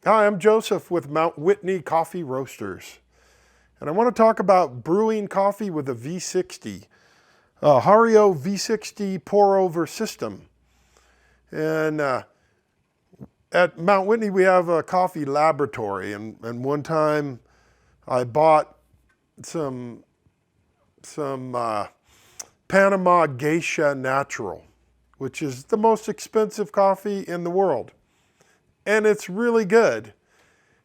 Hi, I'm Joseph with Whitney Coffee Roasters. And I want to talk about brewing coffee with a V60, a Hario V60 pour-over system. And at Mount Whitney, we have a coffee laboratory. And one time I bought some Panama Geisha Natural, which is the most expensive coffee in the world. And it's really good.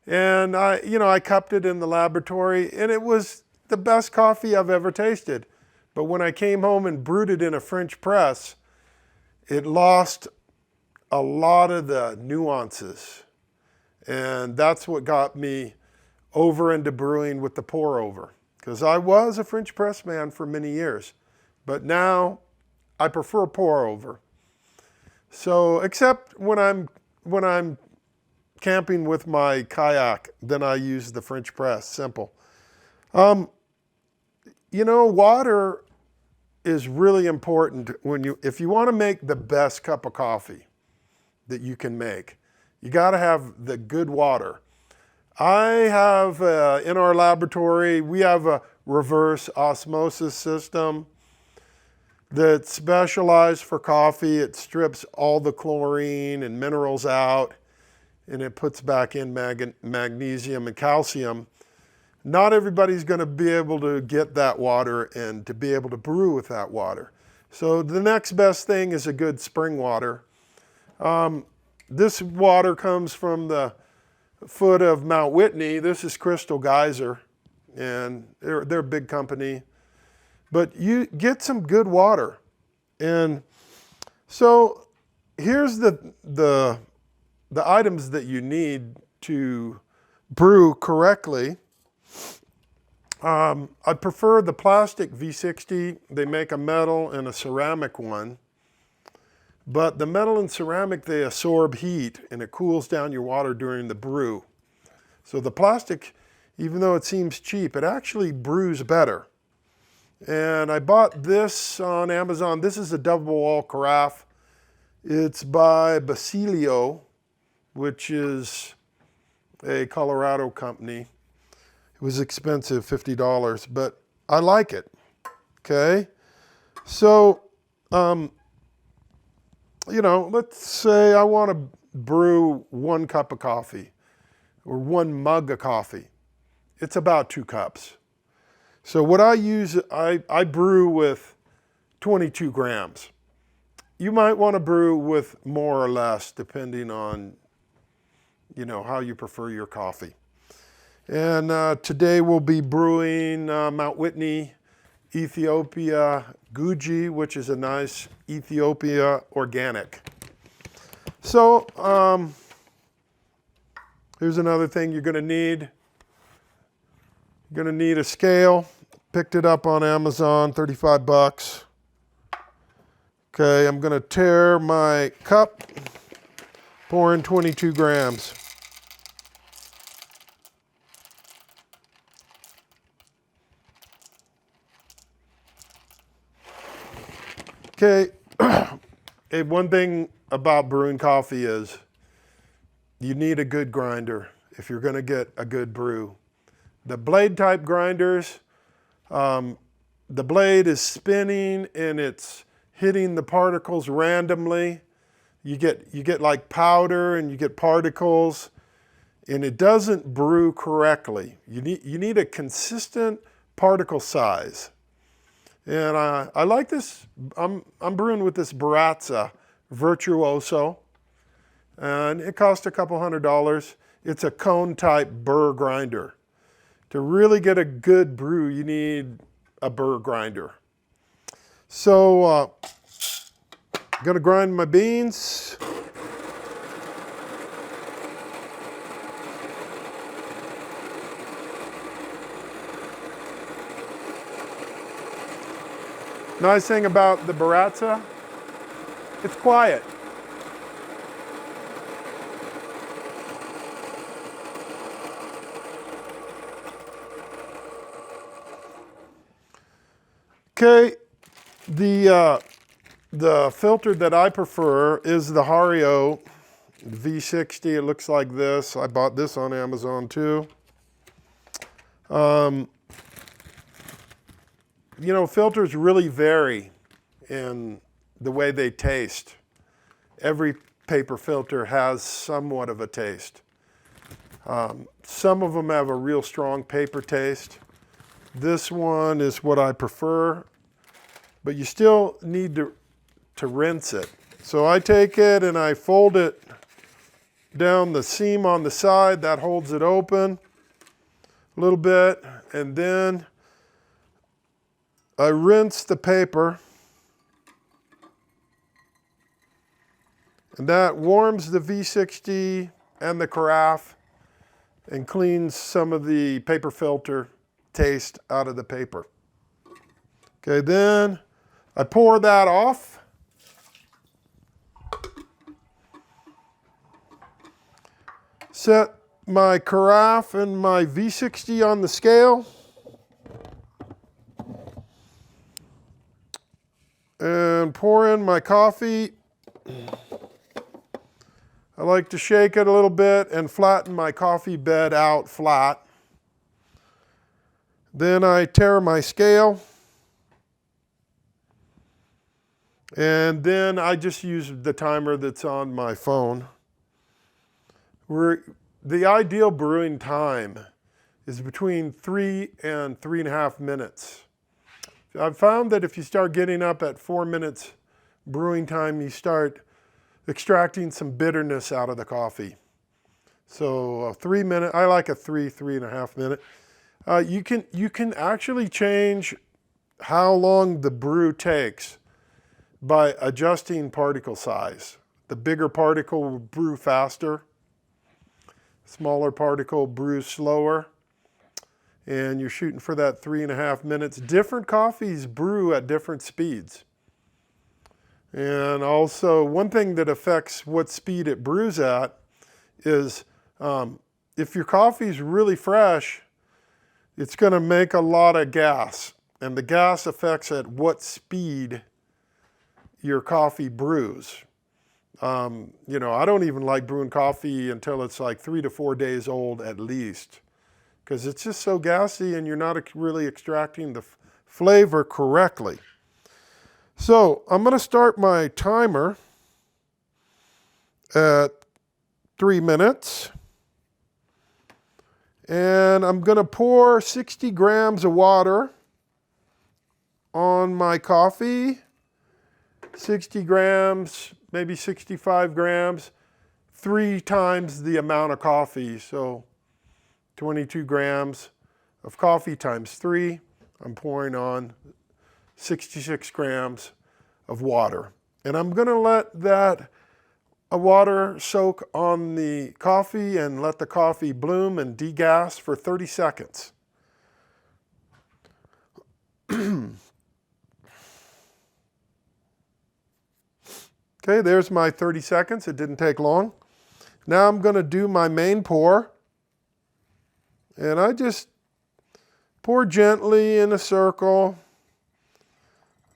And I cupped it in the laboratory, and it was the best coffee I've ever tasted. But when I came home and brewed it in a French press, it lost a lot of the nuances. And that's what got me over into brewing with the pour over. Because I was a French press man for many years, but now I prefer pour over. So, except when I'm camping with my kayak, then I use the French press, simple. Water is really important if you want to make the best cup of coffee that you can make. You got to have the good water. I have, in our laboratory, we have a reverse osmosis system that's specialized for coffee. It strips all the chlorine and minerals out, and it puts back in magnesium and calcium. Not everybody's going to be able to get that water and to be able to brew with that water. So the next best thing is a good spring water. This water comes from the foot of Mount Whitney. This is Crystal Geyser, and they're a big company. But you get some good water. And so here's the items that you need to brew correctly. I prefer the plastic V60. They make a metal and a ceramic one. But the metal and ceramic, they absorb heat and it cools down your water during the brew. So the plastic, even though it seems cheap, it actually brews better. And I bought this on Amazon. This is a double wall carafe. It's by Basilio, which is a Colorado company. It was expensive, $50, but I like it, okay? So, let's say I want to brew 1 cup of coffee or 1 mug of coffee. It's about 2 cups. So what I use, I brew with 22 grams. You might want to brew with more or less, depending on, how you prefer your coffee. And today we'll be brewing Mount Whitney Ethiopia Guji, which is a nice Ethiopia organic. So here's another thing you're going to need. You're going to need a scale. Picked it up on Amazon, 35 bucks. Okay, I'm going to tare my cup, pour in 22 grams. Okay, one thing about brewing coffee is you need a good grinder if you're going to get a good brew. The blade type grinders, the blade is spinning and it's hitting the particles randomly. You get like powder and you get particles, and it doesn't brew correctly. You need a consistent particle size. And I like this. I'm brewing with this Baratza Virtuoso, and it cost a couple $100. It's a cone type burr grinder. To really get a good brew, you need a burr grinder. So I'm gonna grind my beans. Nice thing about the Baratza, it's quiet. Okay, the filter that I prefer is the Hario V60, it looks like this. I bought this on Amazon too. You know, filters really vary in the way they taste. Every paper filter has somewhat of a taste. Some of them have a real strong paper taste. This one is what I prefer, but you still need to rinse it. So I take it and I fold it down the seam on the side. That holds it open a little bit, and then I rinse the paper, and that warms the V60 and the carafe and cleans some of the paper filter taste out of the paper. Okay, then I pour that off. Set my carafe and my V60 on the scale. And pour in my coffee. I like to shake it a little bit and flatten my coffee bed out flat. Then I tare my scale. And then I just use the timer that's on my phone. The ideal brewing time is between 3 and 3.5 minutes. I've found that if you start getting up at 4 minutes brewing time, you start extracting some bitterness out of the coffee. So 3 minute, I like a 3.5 minute. You can actually change how long the brew takes by adjusting particle size. The bigger particle will brew faster. Smaller particle brews slower. And you're shooting for that 3.5 minutes. Different coffees brew at different speeds. And also, one thing that affects what speed it brews at is if your coffee is really fresh, it's going to make a lot of gas. And the gas affects at what speed your coffee brews. You know, I don't even like brewing coffee until it's like 3 to 4 days old at least, because it's just so gassy and you're not really extracting the flavor correctly. So I'm going to start my timer at 3 minutes. And I'm going to pour 60 grams of water on my coffee. 60 grams, maybe 65 grams, 3 times the amount of coffee. So 22 grams of coffee times 3. I'm pouring on 66 grams of water. And I'm going to let that water soak on the coffee and let the coffee bloom and degas for 30 seconds. Okay, there's my 30 seconds. It didn't take long. Now I'm going to do my main pour. And I just pour gently in a circle.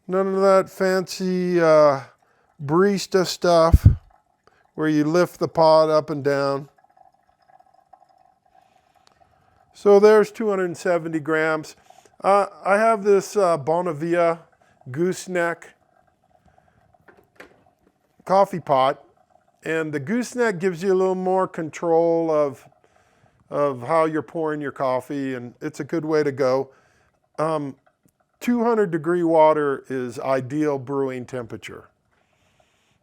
None of that fancy barista stuff where you lift the pot up and down. So there's 270 grams. I have this Bonavia gooseneck coffee pot, and the gooseneck gives you a little more control of how you're pouring your coffee, and it's a good way to go. 200 degree water is ideal brewing temperature.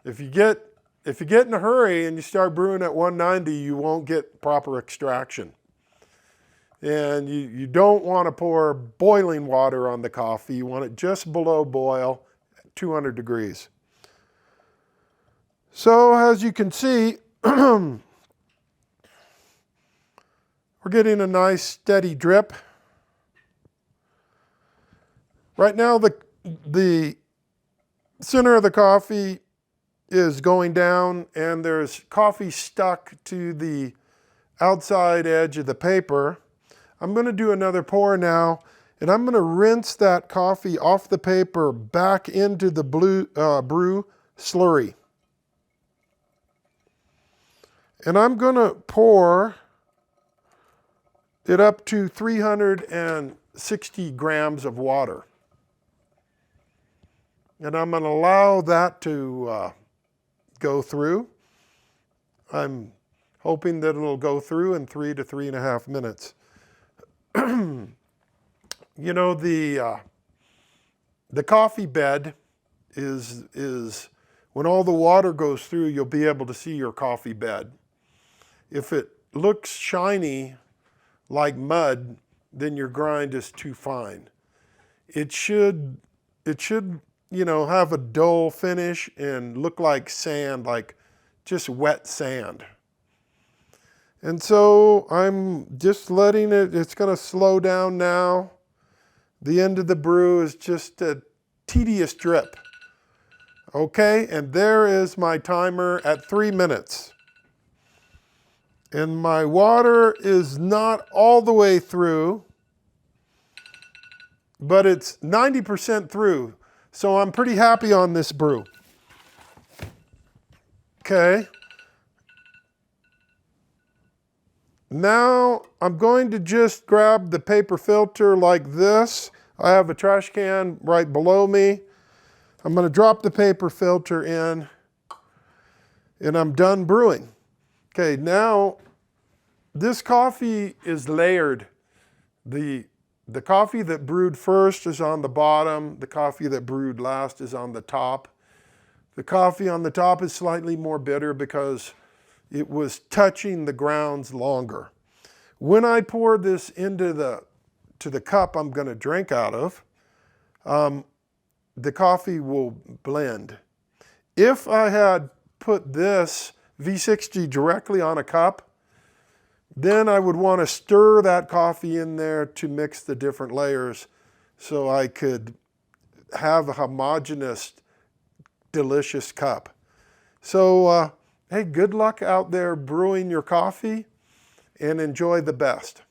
If you get in a hurry and you start brewing at 190, you won't get proper extraction. And you don't want to pour boiling water on the coffee. You want it just below boil, 200 degrees. So as you can see, we're getting a nice steady drip. Right now the center of the coffee is going down and there's coffee stuck to the outside edge of the paper. I'm going to do another pour now, and I'm going to rinse that coffee off the paper back into the brew slurry. And I'm going to pour it up to 360 grams of water. And I'm going to allow that to go through. I'm hoping that it'll go through in 3 to 3.5 minutes. You know, the coffee bed is when all the water goes through, you'll be able to see your coffee bed. If it looks shiny like mud, then your grind is too fine. It should, you know, have a dull finish and look like sand, like just wet sand. And so I'm just letting it's going to slow down now. The end of the brew is just a tedious drip. Okay, and there is my timer at 3 minutes. And my water is not all the way through, but it's 90% through. So I'm pretty happy on this brew. Okay. Now I'm going to just grab the paper filter like this. I have a trash can right below me. I'm going to drop the paper filter in, and I'm done brewing. Okay, now this coffee is layered. The coffee that brewed first is on the bottom. The coffee that brewed last is on the top. The coffee on the top is slightly more bitter because it was touching the grounds longer. When I pour this into the cup I'm going to drink out of, the coffee will blend. If I had put this V60 directly on a cup, then I would want to stir that coffee in there to mix the different layers so I could have a homogeneous, delicious cup. So, hey, good luck out there brewing your coffee and enjoy the best.